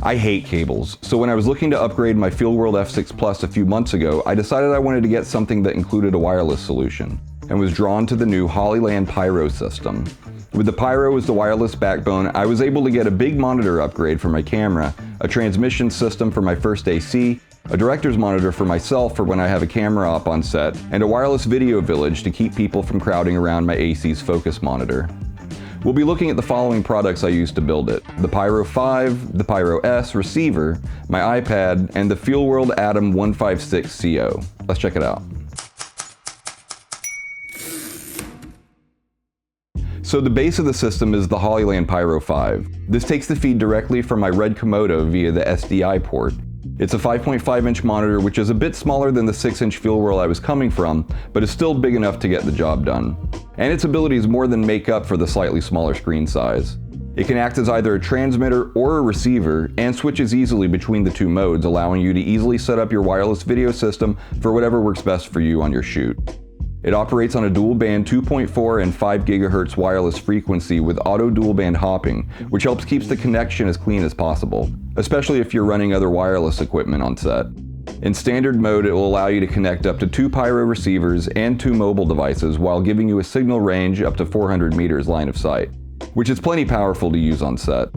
I hate cables, so when I was looking to upgrade my Feelworld F6 Plus a few months ago, I decided I wanted to get something that included a wireless solution, and was drawn to the new Hollyland Pyro system. With the Pyro as the wireless backbone, I was able to get a big monitor upgrade for my camera, a transmission system for my first AC, a director's monitor for myself for when I have a camera op on set, and a wireless video village to keep people from crowding around my AC's focus monitor. We'll be looking at the following products I used to build it: the Pyro 5, the Pyro S receiver, my iPad, and the Feelworld ATEM 156 CO. Let's check it out. So the base of the system is the Hollyland Pyro 5. This takes the feed directly from my Red Komodo via the SDI port. It's a 5.5-inch monitor, which is a bit smaller than the 6-inch Feelworld I was coming from, but is still big enough to get the job done. And its abilities more than make up for the slightly smaller screen size. It can act as either a transmitter or a receiver, and switches easily between the two modes, allowing you to easily set up your wireless video system for whatever works best for you on your shoot. It operates on a dual-band 2.4 and 5 GHz wireless frequency with auto dual-band hopping, which helps keep the connection as clean as possible, especially if you're running other wireless equipment on set. In standard mode, it will allow you to connect up to 2 Pyro receivers and 2 mobile devices while giving you a signal range up to 400 meters line of sight, which is plenty powerful to use on set.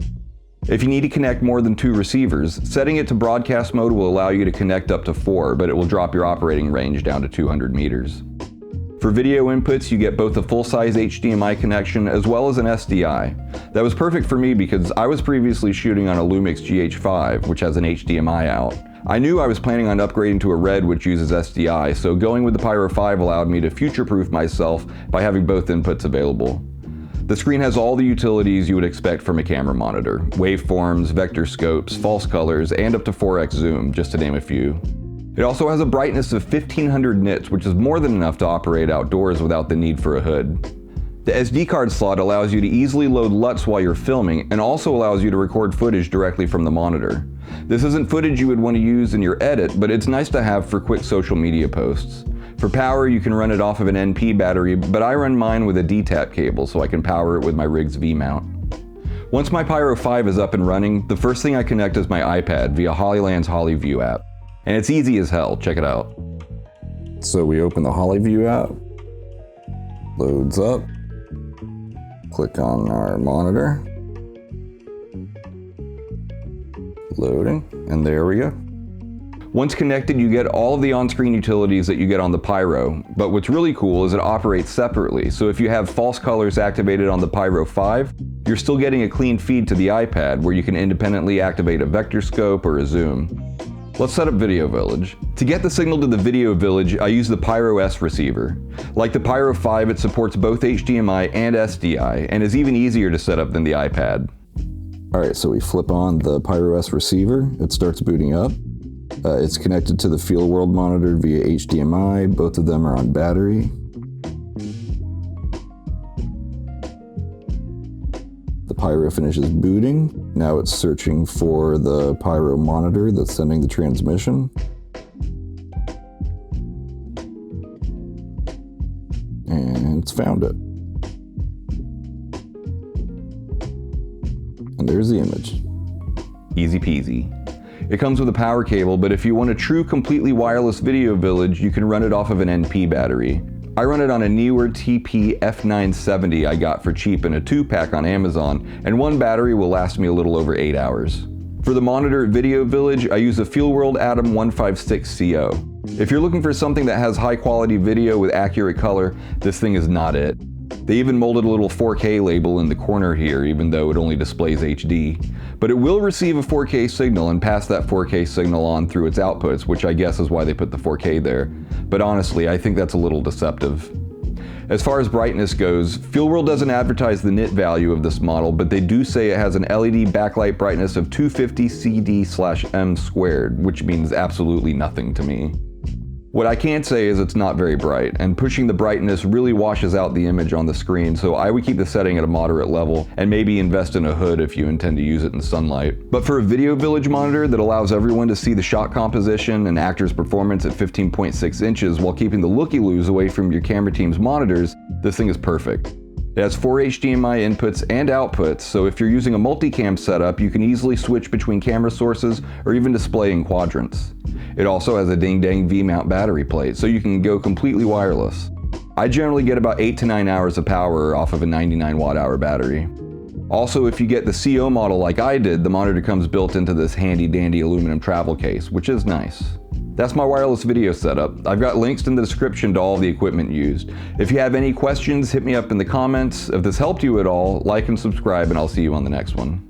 If you need to connect more than 2 receivers, setting it to broadcast mode will allow you to connect up to 4, but it will drop your operating range down to 200 meters. For video inputs, you get both a full-size HDMI connection as well as an SDI. That was perfect for me because I was previously shooting on a Lumix GH5, which has an HDMI out. I knew I was planning on upgrading to a Red which uses SDI, so going with the Pyro 5 allowed me to future-proof myself by having both inputs available. The screen has all the utilities you would expect from a camera monitor: waveforms, vector scopes, false colors, and up to 4x zoom, just to name a few. It also has a brightness of 1500 nits, which is more than enough to operate outdoors without the need for a hood. The SD card slot allows you to easily load LUTs while you're filming, and also allows you to record footage directly from the monitor. This isn't footage you would want to use in your edit, but it's nice to have for quick social media posts. For power, you can run it off of an NP battery, but I run mine with a DTAP cable so I can power it with my rig's V-mount. Once my Pyro 5 is up and running, the first thing I connect is my iPad via Hollyland's Hollyview App. And it's easy as hell, check it out. So we open the Hollyview app, loads up, click on our monitor, loading, and there we go. Once connected, you get all of the on-screen utilities that you get on the Pyro, but what's really cool is it operates separately, so if you have false colors activated on the Pyro 5, you're still getting a clean feed to the iPad where you can independently activate a vector scope or a zoom. Let's set up Video Village. To get the signal to the Video Village, I use the Pyro S receiver. Like the Pyro 5, it supports both HDMI and SDI, and is even easier to set up than the iPad. Alright, so we flip on the Pyro S receiver, it starts booting up. It's connected to the Feelworld monitor via HDMI, both of them are on battery. The Pyro finishes booting. Now it's searching for the Pyro monitor that's sending the transmission. And it's found it. And there's the image. Easy peasy. It comes with a power cable, but if you want a true completely wireless video village, you can run it off of an NP battery. I run it on a Neewer TP F970 I got for cheap in a 2-pack on Amazon, and one battery will last me a little over 8 hours. For the monitor Video Village, I use a Feelworld ATEM 156 CO. If you're looking for something that has high quality video with accurate color, this thing is not it. They even molded a little 4K label in the corner here, even though it only displays HD. But it will receive a 4K signal and pass that 4K signal on through its outputs, which I guess is why they put the 4K there. But honestly, I think that's a little deceptive. As far as brightness goes, Feelworld doesn't advertise the nit value of this model, but they do say it has an LED backlight brightness of 250 CD/M squared, which means absolutely nothing to me. What I can say is it's not very bright, and pushing the brightness really washes out the image on the screen, so I would keep the setting at a moderate level, and maybe invest in a hood if you intend to use it in sunlight. But for a Video Village monitor that allows everyone to see the shot composition and actor's performance at 15.6 inches while keeping the looky-loos away from your camera team's monitors, this thing is perfect. It has 4 HDMI inputs and outputs, so if you're using a multicam setup, you can easily switch between camera sources or even display in quadrants. It also has a ding-dang V-mount battery plate, so you can go completely wireless. I generally get about 8 to 9 hours of power off of a 99 watt-hour battery. Also, if you get the CO model like I did, the monitor comes built into this handy-dandy aluminum travel case, which is nice. That's my wireless video setup. I've got links in the description to all the equipment used. If you have any questions, hit me up in the comments. If this helped you at all, like and subscribe, and I'll see you on the next one.